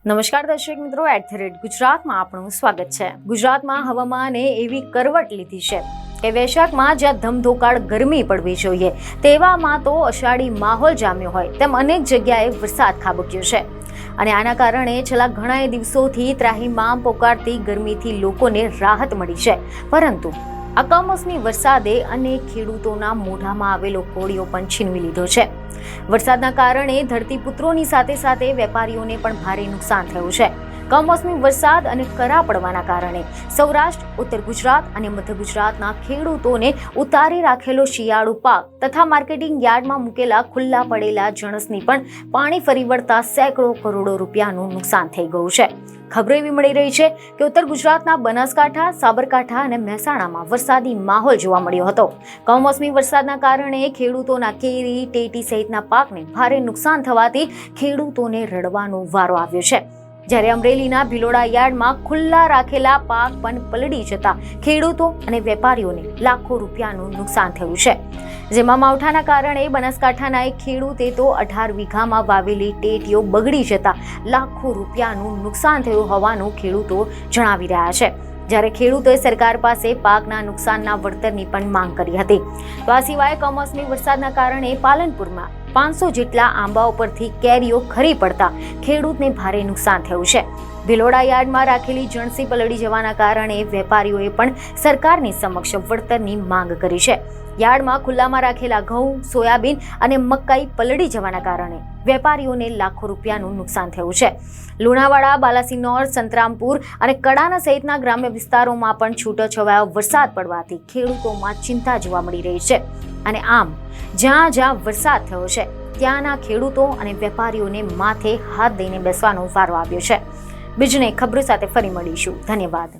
નમસ્કાર દર્શક મિત્રો, @ગુજરાતમાં આપનું સ્વાગત છે। ગુજરાતમાં હવામાને એવી કરવટ લીધી છે કે વૈશાખમાં જ્યાં ધમધોકાળ ગરમી પડવી જોઈએ તેવામાં તો અષાઢી માહોલ જામ્યો હોય તેમ અનેક જગ્યાએ વરસાદ ખાબક્યો છે અને આના કારણે છેલ્લા ઘણા દિવસોથી ત્રાહિમામ પોકારતી ગરમીથી લોકોને રાહત મળી છે। પરંતુ આ કમોસમી વરસાદે અનેક ખેડૂતોના મોઢામાં આવેલો કોળિયો પણ છીનવી લીધો છે। વરસાદના કારણે ધરતીપુત્રોની સાથે સાથે વેપારીઓને પણ ભારે નુકસાન થયું છે। કમોસમી વરસાદ અને કરા પડવાના કારણે સૌરાષ્ટ્ર, ઉત્તર ગુજરાત અને મધ્ય ગુજરાતના ખેડૂતોને ઉતારી રાખેલો શિયાળુ પાક તથા માર્કેટિંગ યાર્ડમાં મૂકેલા ખુલ્લા પડેલા જણસની પણ પાણી ફરી વળતા સેંકડો કરોડો રૂપિયાનું નુકસાન થઈ ગયું છે। ખબરો એવી મળી રહી છે કે ઉત્તર ગુજરાતના બનાસકાંઠા, સાબરકાંઠા અને મહેસાણામાં વરસાદી માહોલ જોવા મળ્યો હતો। કમોસમી વરસાદના કારણે ખેડૂતોના કેરી, ટેટી સહિતના પાકને ભારે નુકસાન થવાથી ખેડૂતોને રડવાનો વારો આવ્યો છે। જ્યારે અમરેલીના ભિલોડા યાર્ડમાં ખુલ્લા રાખેલા પાક પણ પલળી જતા ખેડૂતો અને વેપારીઓને લાખો રૂપિયાનું નુકસાન થયું છે। જેમાં માવઠાના કારણે બનાસકાંઠાના એક ખેડૂતે તો 18 વીઘામાં વાવેલી ટેટીઓ બગડી જતા લાખો રૂપિયાનું નુકસાન થયું હોવાનું ખેડૂતો જણાવી રહ્યા છે। જ્યારે ખેડૂતોએ સરકાર પાસે પાકના નુકસાનના વળતરની પણ માંગ કરી હતી। તો આ સિવાય કમોસમી વરસાદના કારણે પાલનપુરમાં 500 જેટલા આંબાઓ પરથી કેરીઓ ખરી પડતા ખેડૂતને ભારે નુકસાન થયું છે। ભિલોડા યાર્ડમાં રાખેલી જણસી પલળી જવાના કારણે વેપારીઓએ પણ સરકારની સમક્ષ વળતરની માંગ કરી છે। યાર્ડમાં ખુલ્લામાં રાખેલા ઘઉં, સોયાબીન અને મકાઈ પલળી જવાના કારણે વેપારીઓને લાખો રૂપિયાનું નુકસાન થયું છે। લુણાવાડા, બાલાસિનોર, સંતરામપુર અને કડાના સહિતના ગ્રામ્ય વિસ્તારોમાં પણ છૂટોછવાયો વરસાદ પડવાથી ખેડૂતોમાં ચિંતા જોવા મળી રહી છે અને આમ જ્યાં જ્યાં વરસાદ થયો છે ત્યાંના ખેડૂતો અને વેપારીઓને માથે હાથ દઈને બેસવાનો વારો આવ્યો છે। બીજને ખબરો સાથે ફરી મળીશું। ધન્યવાદ।